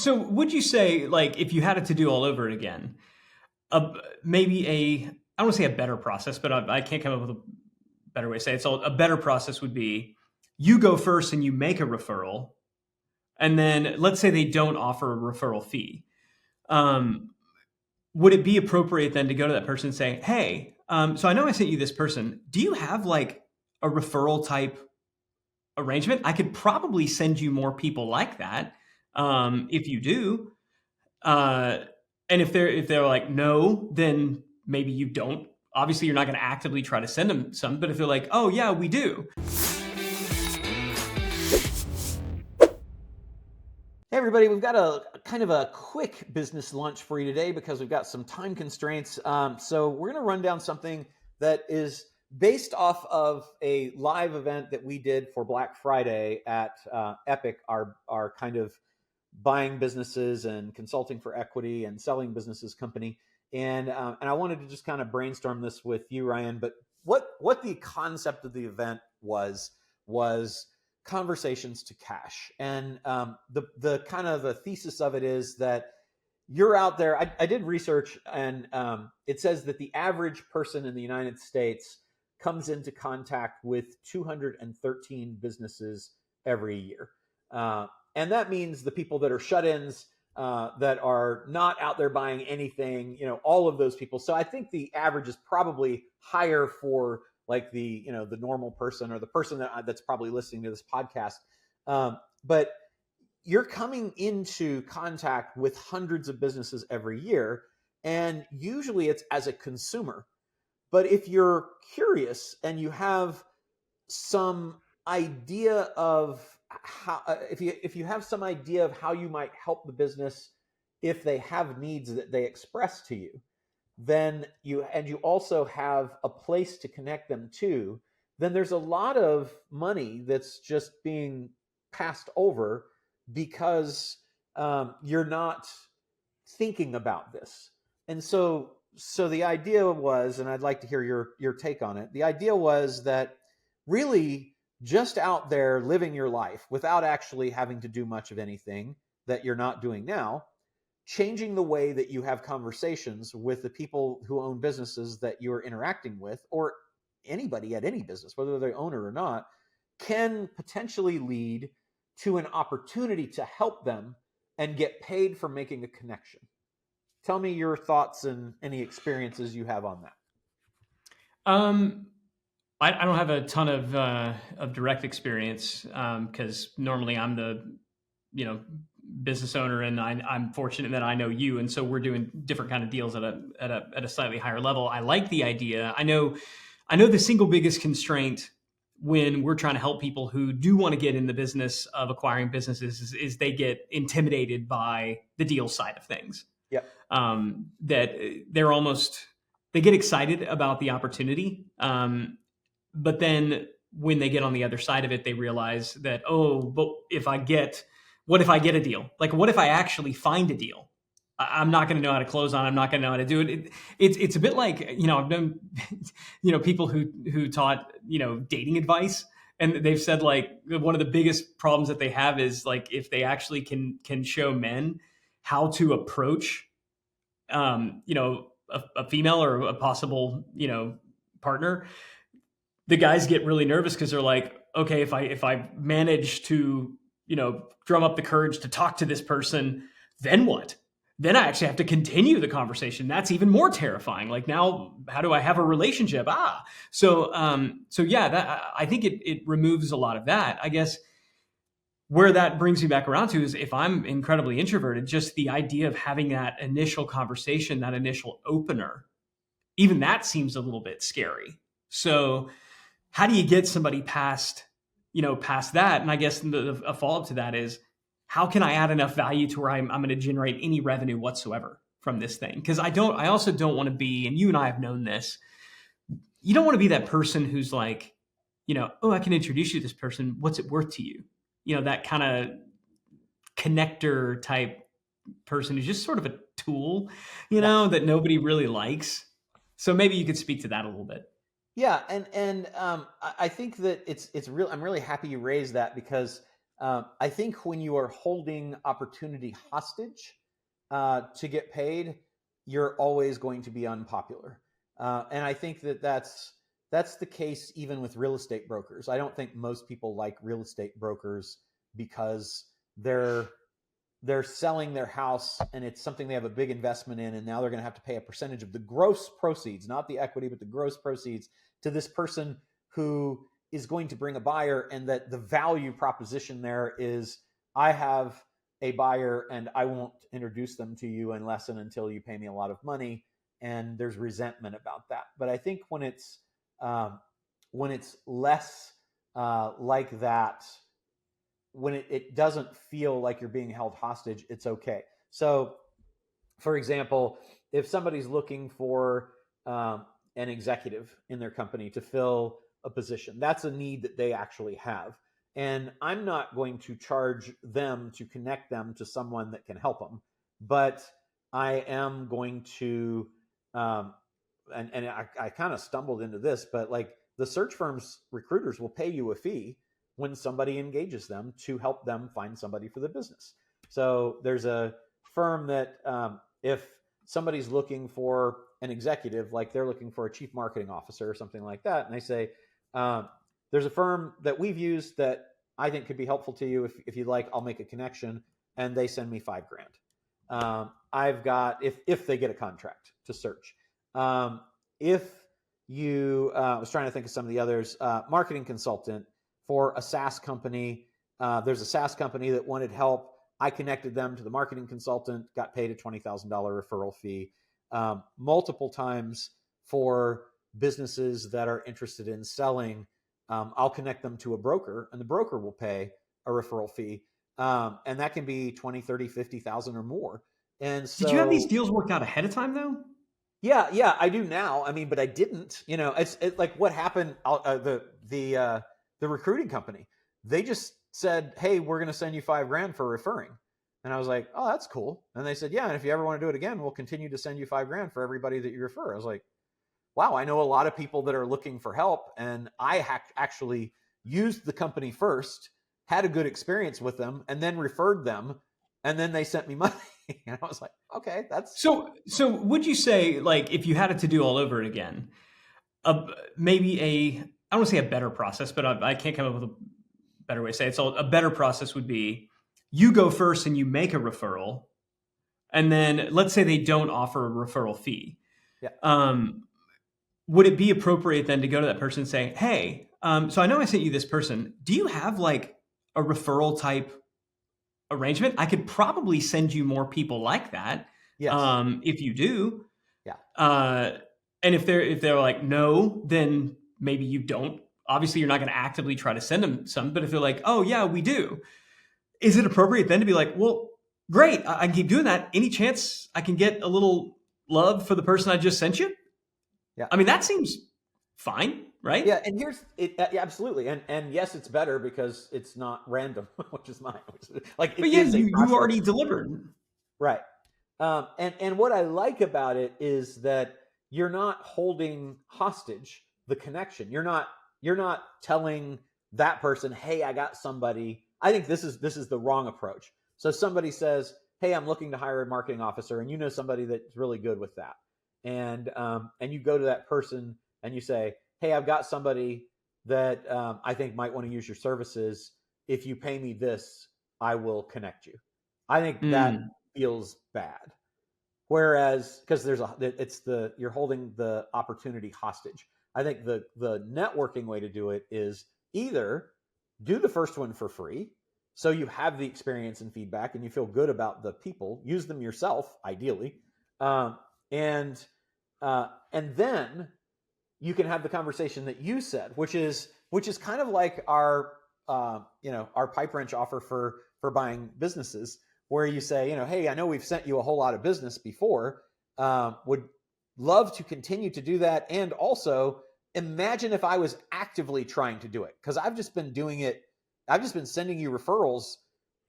So would you say, like, if you had it to do all over it again, maybe I don't want to say a better process, but I can't come up with a better way to say it. So a better process would be you go first and you make a referral. And then let's say they don't offer a referral fee. Um, would it be appropriate then to go to that person and say, hey, so I know I sent you this person. Do you have like a referral type arrangement? I could probably send you more people like that if you do. Uh, and if they're like no, then maybe you don't. Obviously, you're not going to actively try to send them some. But if they're like, oh yeah, we do. Hey everybody, we've got a kind of a quick business lunch for you today because we've got some time constraints. So we're going to run down something that is based off of a live event that we did for Black Friday at Epic, our kind of buying businesses and consulting for equity and selling businesses company. And I wanted to just kind of brainstorm this with you, Ryan. But what the concept of the event was conversations to cash. And the kind of the thesis of it is that you're out there. I did research, and it says that the average person in the United States comes into contact with 213 businesses every year. And that means the people that are shut-ins, that are not out there buying anything, all of those people. So I think the average is probably higher for like the normal person or the person that's probably listening to this podcast. But you're coming into contact with hundreds of businesses every year, and usually it's as a consumer. But if you're curious and you have some idea of how, if you have some idea of how you might help the business if they have needs that they express to you, then you also have a place to connect them to, then there's a lot of money that's just being passed over because you're not thinking about this. And so the idea was, and I'd like to hear your take on it. The idea was that really just out there living your life without actually having to do much of anything that you're not doing now, changing the way that you have conversations with the people who own businesses that you're interacting with, or anybody at any business, whether they're owner or not, can potentially lead to an opportunity to help them and get paid for making a connection. Tell me your thoughts and any experiences you have on that. I don't have a ton of direct experience because normally I'm the business owner, and I'm fortunate that I know you, and so we're doing different kind of deals at a slightly higher level. I like the idea. I know the single biggest constraint when we're trying to help people who do want to get in the business of acquiring businesses is they get intimidated by the deal side of things. Yep. That they get excited about the opportunity, but then when they get on the other side of it, they realize that, but what if I get a deal? Like, what if I actually find a deal? I'm not going to know how to close on it. I'm not going to know how to do it. It's a bit like, I've known, people who taught, dating advice, and they've said like one of the biggest problems that they have is like if they actually can show men how to approach, a female or a possible, partner, the guys get really nervous because they're like, okay, if I manage to, drum up the courage to talk to this person, then what? Then I actually have to continue the conversation. That's even more terrifying. Like, now, how do I have a relationship? So yeah, that, I think it removes a lot of that. I guess where that brings me back around to is if I'm incredibly introverted, just the idea of having that initial conversation, that initial opener, even that seems a little bit scary. So how do you get somebody past that? And I guess a follow-up to that is, how can I add enough value to where I'm going to generate any revenue whatsoever from this thing? Because I also don't want to be, and you and I have known this, you don't want to be that person who's like, I can introduce you to this person. What's it worth to you? That kind of connector type person who's just sort of a tool, that nobody really likes. So maybe you could speak to that a little bit. Yeah, and I think that it's real. I'm really happy you raised that because I think when you are holding opportunity hostage to get paid, you're always going to be unpopular. And I think that that's the case even with real estate brokers. I don't think most people like real estate brokers because they're selling their house and it's something they have a big investment in, and now they're going to have to pay a percentage of the gross proceeds, not the equity, but the gross proceeds, to this person who is going to bring a buyer, and that the value proposition there is, I have a buyer and I won't introduce them to you unless and until you pay me a lot of money, and there's resentment about that. But I think when it's less like that, when it doesn't feel like you're being held hostage, it's okay. So, for example, if somebody's looking for an executive in their company to fill a position, that's a need that they actually have. And I'm not going to charge them to connect them to someone that can help them, but I am going to, and I kind of stumbled into this, but like the search firms, recruiters will pay you a fee when somebody engages them to help them find somebody for the business. So there's a firm that if somebody's looking for an executive, like they're looking for a chief marketing officer or something like that, and they say, there's a firm that we've used that I think could be helpful to you. If you'd like, I'll make a connection, and they send me $5,000. I've got, if they get a contract to search. If you, I was trying to think of some of the others, marketing consultant for a SaaS company. There's a SaaS company that wanted help. I connected them to the marketing consultant, got paid a $20,000 referral fee. Multiple times for businesses that are interested in selling, I'll connect them to a broker, and the broker will pay a referral fee. And that can be 20, 30, 50,000 or more. And so, did you have these deals worked out ahead of time though? Yeah, I do now. I mean, but I didn't. It's like what happened. The recruiting company, they just said, "Hey, we're going to send you $5,000 for referring," and I was like, "Oh, that's cool." And they said, "Yeah, and if you ever want to do it again, we'll continue to send you $5,000 for everybody that you refer." I was like, "Wow, I know a lot of people that are looking for help, and I actually used the company first, had a good experience with them, and then referred them, and then they sent me money." And I was like, "Okay, that's..." So would you say, like, if you had it to do all over again, maybe I don't want to say a better process, but I can't come up with a better way to say it. So a better process would be you go first and you make a referral, and then let's say they don't offer a referral fee. Yeah. Would it be appropriate then to go to that person and say, "Hey, so I know I sent you this person. Do you have like a referral type arrangement? I could probably send you more people like that. Yes. If you do." Yeah. And if they're like no, then maybe you don't. Obviously, you're not going to actively try to send them some. But if they're like, "Oh yeah, we do," is it appropriate then to be like, "Well, great, I can keep doing that. Any chance I can get a little love for the person I just sent you?" Yeah. I mean, that seems fine, right? Yeah, and here's it. Yeah, absolutely, and yes, it's better because it's not random, which is mine. Like But it yeah, is a you process, already delivered. right? And what I like about it is that you're not holding hostage the connection. You're not telling that person, "Hey, I got somebody." I think this is the wrong approach. So somebody says, "Hey, I'm looking to hire a marketing officer," and you know somebody that's really good with that, and you go to that person and you say, "Hey, I've got somebody that I think might want to use your services. If you pay me this, I will connect you." I think that Mm. feels bad. Whereas, because you're holding the opportunity hostage. I think the networking way to do it is either do the first one for free, so you have the experience and feedback, and you feel good about the people. Use them yourself, ideally, um, and then you can have the conversation that you said, which is kind of like our our pipe wrench offer for buying businesses, where you say, "Hey, I know we've sent you a whole lot of business before. Would love to continue to do that, and also imagine if I was actively trying to do it, because I've just been doing it. I've just been sending you referrals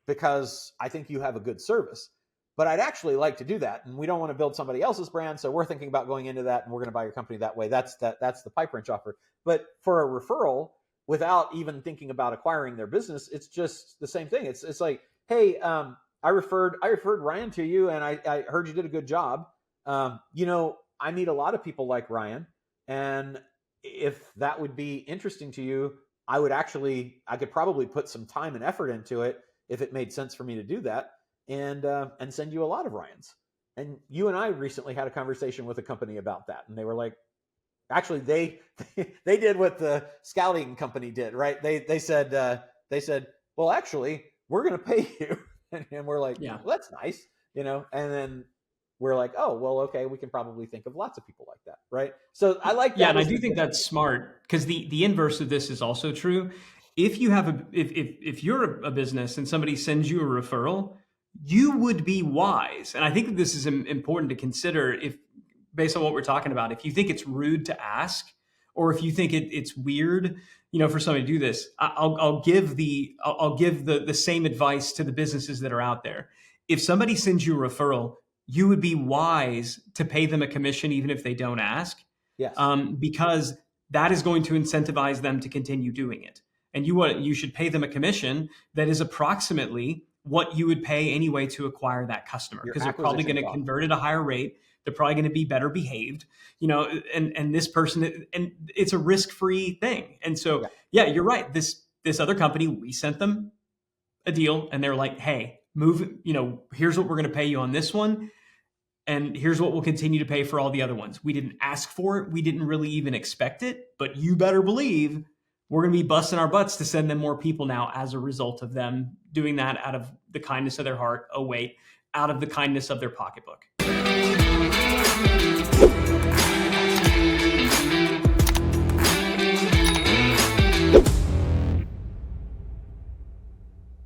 because I think you have a good service. But I'd actually like to do that, and we don't want to build somebody else's brand, so we're thinking about going into that, and we're going to buy your company that way." That's the pipe wrench offer. But for a referral, without even thinking about acquiring their business. It's just the same thing. It's like, hey, I referred Ryan to you, and I heard you did a good job. I meet a lot of people like Ryan, and if that would be interesting to you, I could probably put some time and effort into it if it made sense for me to do that, and send you a lot of Ryans. And you and I recently had a conversation with a company about that, and they were like, actually, they did what the scouting company did, right? They said, well, actually, we're going to pay you, and we're like, Yeah. well, that's nice, and then we're like, oh, well, okay, we can probably think of lots of people like that, right? So I like that. Yeah, and I do think that's smart, because the inverse of this is also true. If you have if you're a business and somebody sends you a referral, you would be wise, and I think that this is important to consider, if based on what we're talking about. If you think it's rude to ask, or if you think it's weird, for somebody to do this, I'll give the same advice to the businesses that are out there. If somebody sends you a referral, you would be wise to pay them a commission even if they don't ask. Yes. Because that is going to incentivize them to continue doing it. And you should pay them a commission that is approximately what you would pay anyway to acquire that customer, because they're probably going to convert at a higher rate. They're probably going to be better behaved, and this person, and it's a risk-free thing. And so, yeah, you're right. This other company, we sent them a deal, and they're like, hey, move, here's what we're going to pay you on this one, and here's what we'll continue to pay for all the other ones. We didn't ask for it. We didn't really even expect it, but you better believe we're going to be busting our butts to send them more people now as a result of them doing that out of the kindness of their heart. Oh, wait, out of the kindness of their pocketbook.